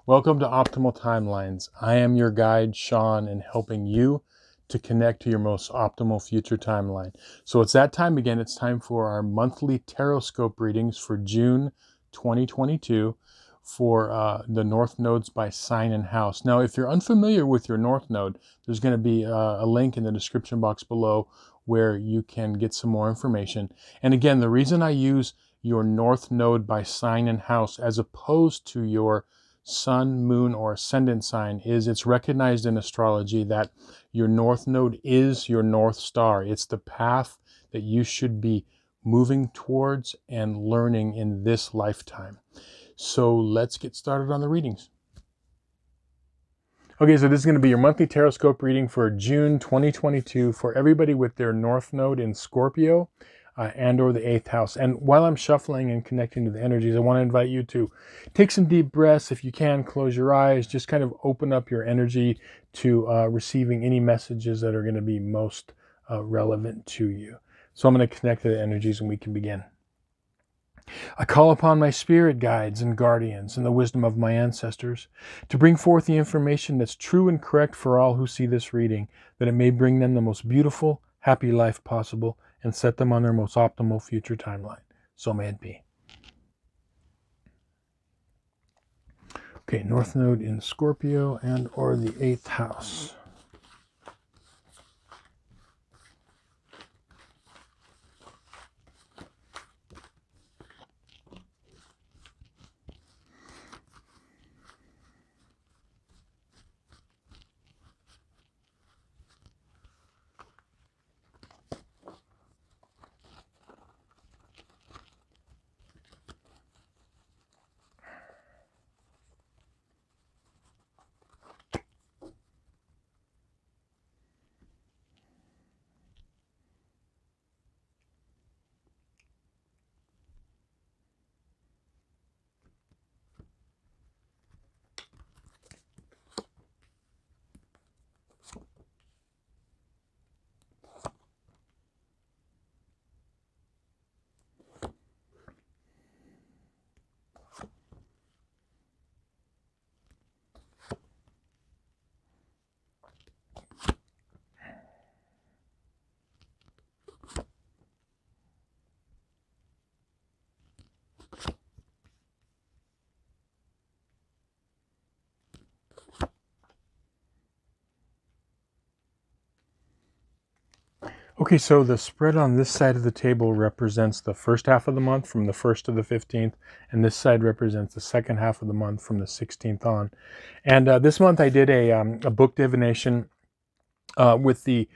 Welcome to Optimal Timelines. I am your guide, Sean, in helping you to connect to your most optimal future timeline. So it's that time again. It's time for our monthly Tarotscope readings for June 2022 for the North Nodes by sign and house. Now, if you're unfamiliar with your North Node, there's going to be a link in the description box below where you can get some more information. And again, the reason I use your North Node by sign and house as opposed to your sun, moon, or ascendant sign is it's recognized in astrology that your North Node is your North Star. It's the path that you should be moving towards and learning in this lifetime. So let's get started on the readings. Okay, so this is going to be your monthly Tarotscope reading for June 2022 for everybody with their North Node in Scorpio and or the 8th house. And while I'm shuffling and connecting to the energies, I want to invite you to take some deep breaths. If you can, close your eyes. Just kind of open up your energy to receiving any messages that are going to be most relevant to you. So I'm going to connect to the energies and we can begin. I call upon my spirit guides and guardians and the wisdom of my ancestors to bring forth the information that's true and correct for all who see this reading, that it may bring them the most beautiful, happy life possible and set them on their most optimal future timeline. So may it be. Okay, North Node in Scorpio and or the 8th house. Okay, so the spread on this side of the table represents the first half of the month from the 1st to the 15th, and this side represents the second half of the month from the 16th on. And this month I did a book divination with the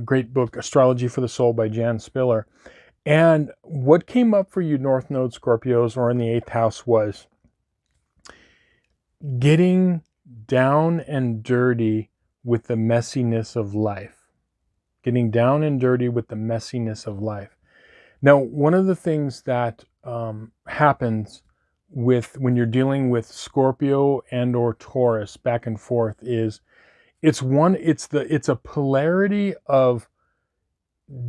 great book Astrology for the Soul by Jan Spiller. And what came up for you North Node Scorpios or in the 8th house was getting down and dirty with the messiness of life. Getting down and dirty with the messiness of life. Now, one of the things that happens when you're dealing with Scorpio and or Taurus back and forth is it's a polarity of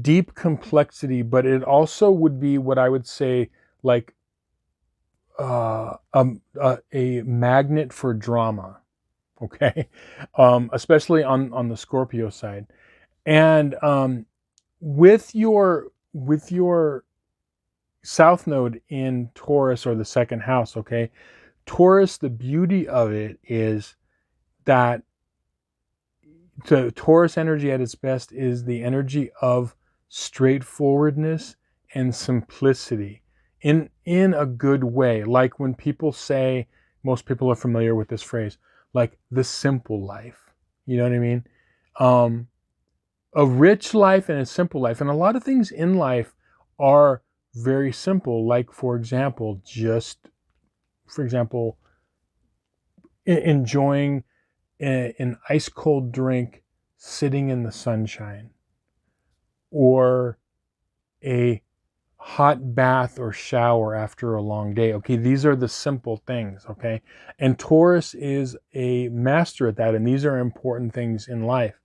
deep complexity, but it also would be what I would say like a magnet for drama. Okay, especially on the Scorpio side. And with your South Node in Taurus or the second house, okay, Taurus, the beauty of it is that the Taurus energy at its best is the energy of straightforwardness and simplicity in a good way. Like when people say, most people are familiar with this phrase, like the simple life. You know what I mean? A rich life and a simple life. And a lot of things in life are very simple. Like, for example, enjoying an ice cold drink sitting in the sunshine, or a hot bath or shower after a long day. Okay, these are the simple things, okay? And Taurus is a master at that, and these are important things in life.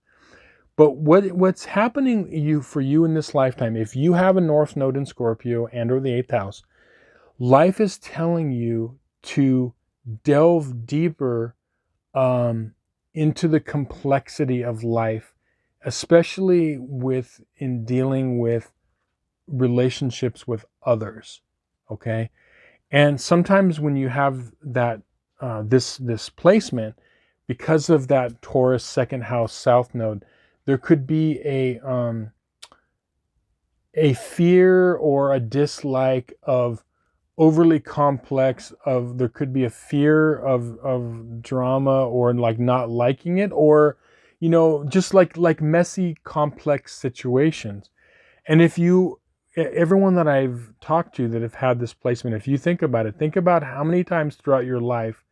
But what's happening for you in this lifetime, if you have a North Node in Scorpio and or the 8th house, life is telling you to delve deeper into the complexity of life, especially in dealing with relationships with others. Okay, and sometimes when you have that this placement, because of that Taurus second house south node, there could be a fear or a dislike of overly complex, of there could be a fear of drama, or like not liking it, or just like messy complex situations. And if you everyone that I've talked to that have had this placement, if you think about it, think about how many times throughout your life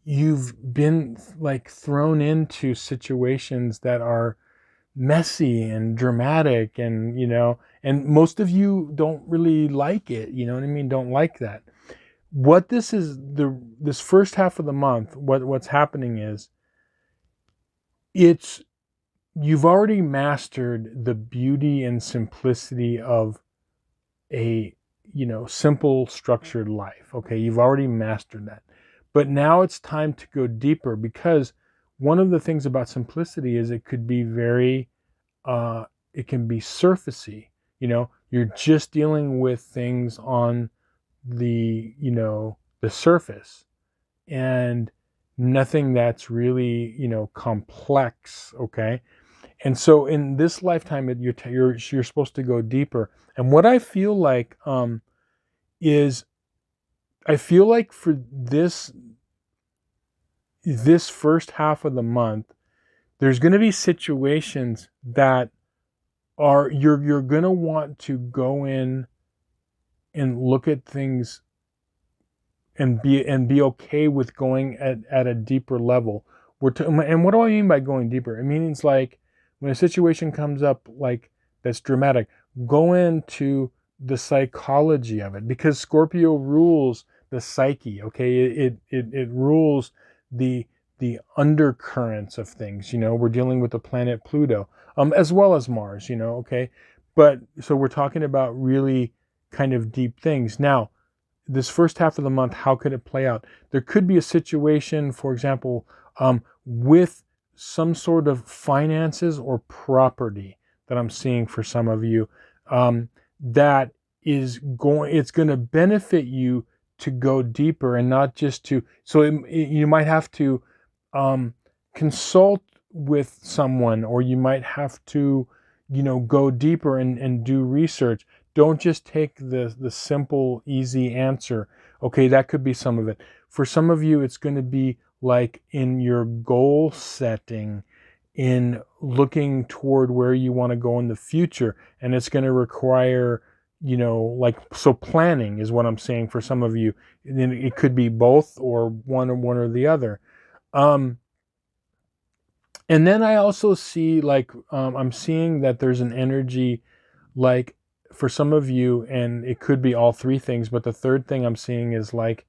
you've been like thrown into situations that are messy and dramatic, and most of you don't really like it, you know what I mean, don't like that. What this is, this first half of the month, what's happening is, it's you've already mastered the beauty and simplicity of a simple structured life. Okay, you've already mastered that, but now it's time to go deeper, because one of the things about simplicity is it could be very it can be surfacey. You're just dealing with things on the surface, and nothing that's really complex. Okay, and so in this lifetime, you're supposed to go deeper. And what I feel like is, I feel like for this first half of the month, there's going to be situations that are you're going to want to go in and look at things and be okay with going at a deeper level. And what do I mean by going deeper? It means like when a situation comes up like that's dramatic, go into the psychology of it, because Scorpio rules the psyche. Okay, it rules the undercurrents of things. We're dealing with the planet Pluto, as well as Mars. Okay, but so we're talking about really kind of deep things now. This first half of the month, how could it play out? There could be a situation, for example, with some sort of finances or property that I'm seeing for some of you, that it's going to benefit you to go deeper, and not just to, so you might have to consult with someone, or you might have to, go deeper and do research. Don't just take the simple, easy answer. Okay, that could be some of it. For some of you, it's going to be like in your goal setting, in looking toward where you want to go in the future. And it's going to require, like, so planning is what I'm saying for some of you. And it could be both, or one or the other. And then I also see, like, I'm seeing that there's an energy, like, for some of you, and it could be all three things, but the third thing I'm seeing is like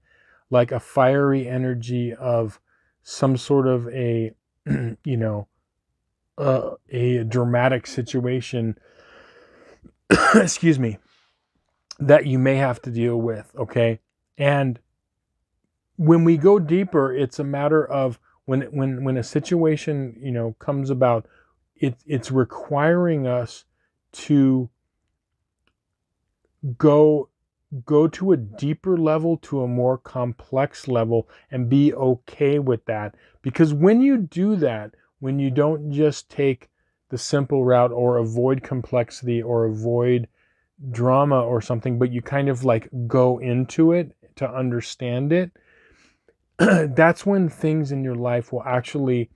a fiery energy of some sort of a, a dramatic situation, excuse me, that you may have to deal with. Okay. And when we go deeper, it's a matter of when a situation, comes about, it's requiring us to go to a deeper level, to a more complex level, and be okay with that. Because when you do that, when you don't just take the simple route, or avoid complexity, or avoid drama or something, but you kind of like go into it to understand it, that's when things in your life will actually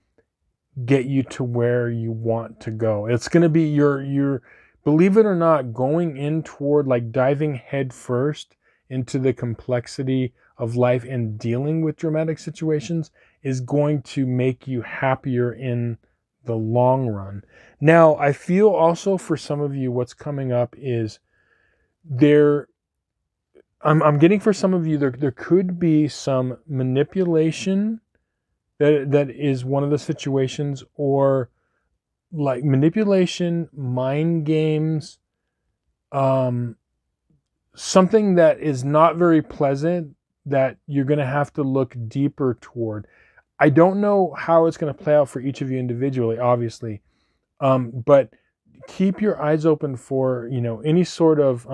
get you to where you want to go. It's going to be your believe it or not, going in toward, like, diving head first into the complexity of life and dealing with dramatic situations is going to make you happier in the long run. Now, I feel also for some of you, what's coming up is there I'm getting for some of you, there could be some manipulation that is one of the situations, or like manipulation, mind games, something that is not very pleasant, that you're going to have to look deeper toward. I don't know how it's going to play out for each of you individually, obviously, but keep your eyes open for, any sort of,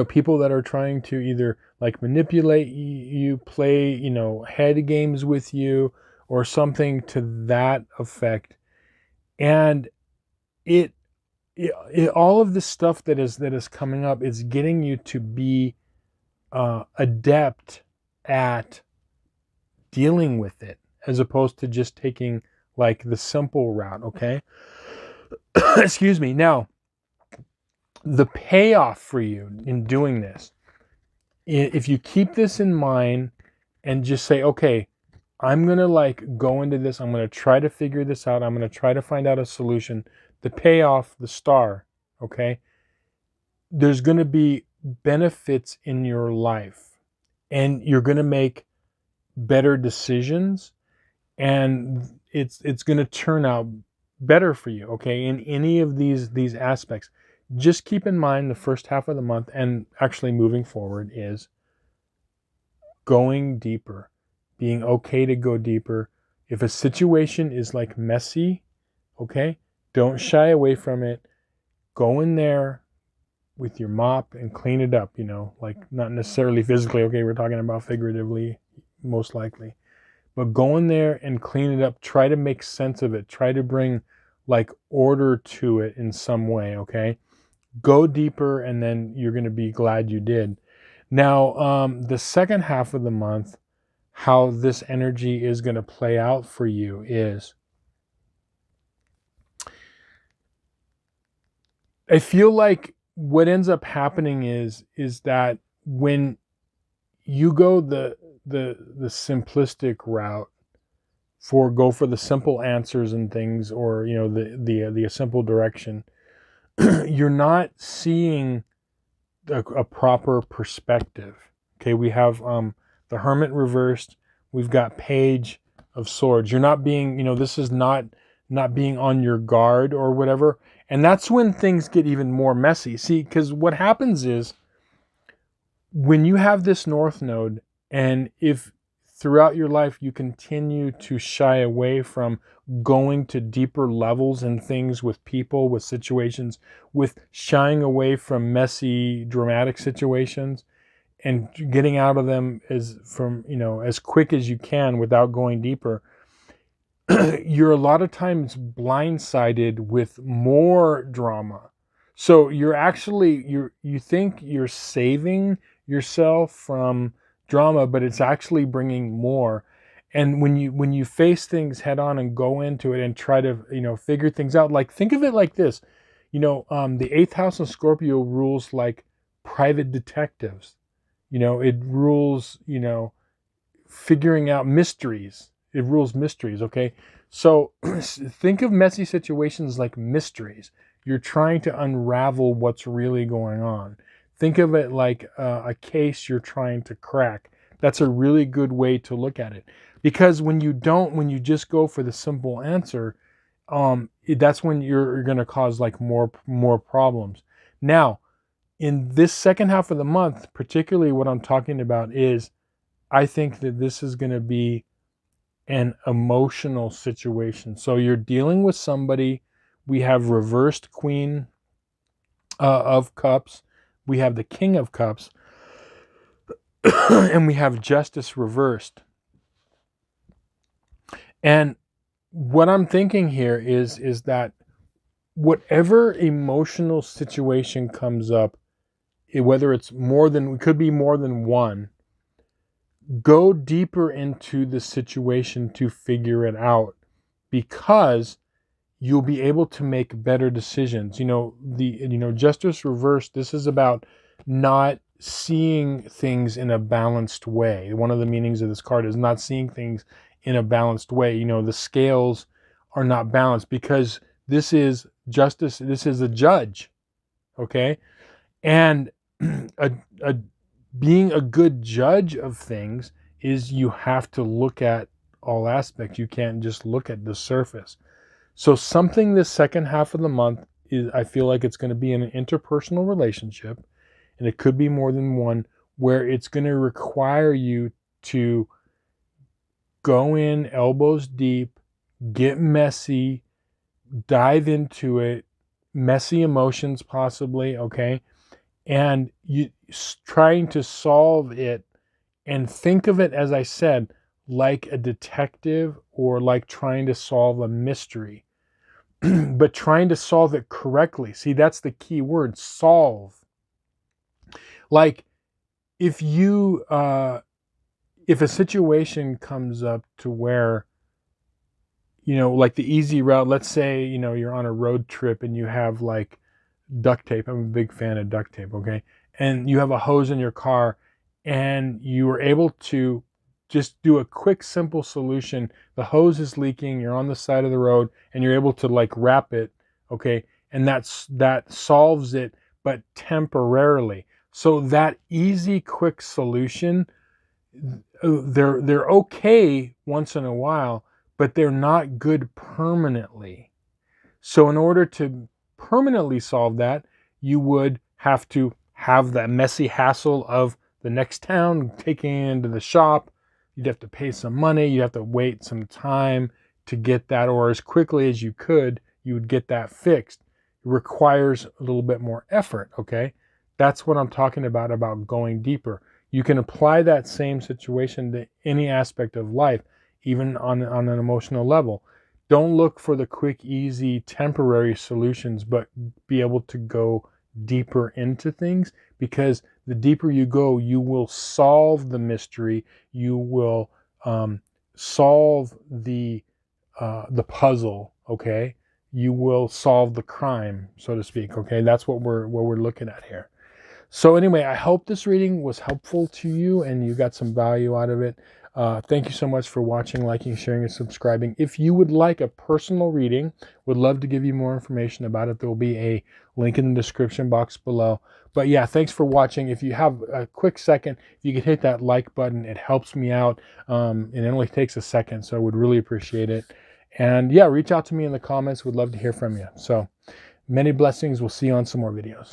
people that are trying to either like manipulate you, play, head games with you, or something to that effect. And it all of this stuff that is coming up is getting you to be adept at dealing with it, as opposed to just taking like the simple route. Okay. Excuse me. Now, the payoff for you in doing this, if you keep this in mind and just say, okay, I'm going to like go into this, I'm going to try to figure this out, I'm going to try to find out a solution, the payoff, the star, okay, there's going to be benefits in your life, and you're going to make better decisions, and it's going to turn out better for you, okay, in any of these aspects. Just keep in mind the first half of the month, and actually moving forward, is going deeper, being okay to go deeper. If a situation is like messy, okay, don't shy away from it. Go in there with your mop and clean it up, like not necessarily physically, okay, we're talking about figuratively, most likely. But go in there and clean it up. Try to make sense of it. Try to bring like order to it in some way, okay? Go deeper, and then you're going to be glad you did. Now, the second half of the month, how this energy is going to play out for you is, I feel like what ends up happening is that when you go the simplistic route, go for the simple answers and things, or the simple direction, you're not seeing a proper perspective. Okay, we have the Hermit reversed. We've got Page of Swords. You're not being, this is not being on your guard or whatever. And that's when things get even more messy. See, because what happens is, when you have this North Node, and if throughout your life you continue to shy away from going to deeper levels in things, with people, with situations, with shying away from messy, dramatic situations, and getting out of them as quick as you can without going deeper, you're a lot of times blindsided with more drama. So you're actually, you think you're saving yourself from drama, but it's actually bringing more. And when you face things head on and go into it and try to figure things out, like, think of it like this, the 8th house of Scorpio rules like private detectives. It rules figuring out mysteries. It rules mysteries, okay? So think of messy situations like mysteries. You're trying to unravel what's really going on. Think of it like a case you're trying to crack. That's a really good way to look at it. Because when you just go for the simple answer, that's when you're going to cause like more problems. Now, in this second half of the month, particularly what I'm talking about is, I think that this is going to be an emotional situation. So you're dealing with somebody. We have reversed Queen of Cups. We have the King of Cups. And we have Justice reversed. And what I'm thinking here is that whatever emotional situation comes up, whether it's it could be more than one, go deeper into the situation to figure it out, because you'll be able to make better decisions. Justice reversed, this is about not seeing things in a balanced way. One of the meanings of this card is not seeing things in a balanced way. The scales are not balanced, because this is justice, this is a judge, okay? And being a good judge of things is, you have to look at all aspects. You can't just look at the surface. So something this second half of the month is, I feel like it's going to be in an interpersonal relationship, and it could be more than one, where it's going to require you to go in elbows deep, get messy, dive into it, messy emotions possibly, okay? And you trying to solve it, and think of it, as I said, like a detective or like trying to solve a mystery, but trying to solve it correctly. See, that's the key word, solve. Like if you, if a situation comes up to where, like the easy route, let's say, you're on a road trip and you have like duct tape. I'm a big fan of duct tape, okay? And you have a hose in your car and you were able to just do a quick, simple solution. The hose is leaking, you're on the side of the road and you're able to like wrap it, okay? And that solves it, but temporarily. So that easy, quick solution, they're okay once in a while, but they're not good permanently. So in order to permanently solve that, you would have to have that messy hassle of the next town, taking it into the shop. You'd have to pay some money. You'd have to wait some time to get that, or as quickly as you could, you would get that fixed. It requires a little bit more effort, okay? That's what I'm talking about going deeper. You can apply that same situation to any aspect of life, even on an emotional level. Don't look for the quick, easy, temporary solutions, but be able to go deeper into things, because the deeper you go, you will solve the mystery. You will solve the puzzle. Okay, you will solve the crime, so to speak. Okay, that's what we're looking at here. So anyway, I hope this reading was helpful to you and you got some value out of it. Thank you so much for watching, liking, sharing, and subscribing. If you would like a personal reading, would love to give you more information about it. There will be a link in the description box below. But yeah, thanks for watching. If you have a quick second, if you could hit that like button, it helps me out. And it only takes a second, so I would really appreciate it. And yeah, reach out to me in the comments. Would love to hear from you. So many blessings. We'll see you on some more videos.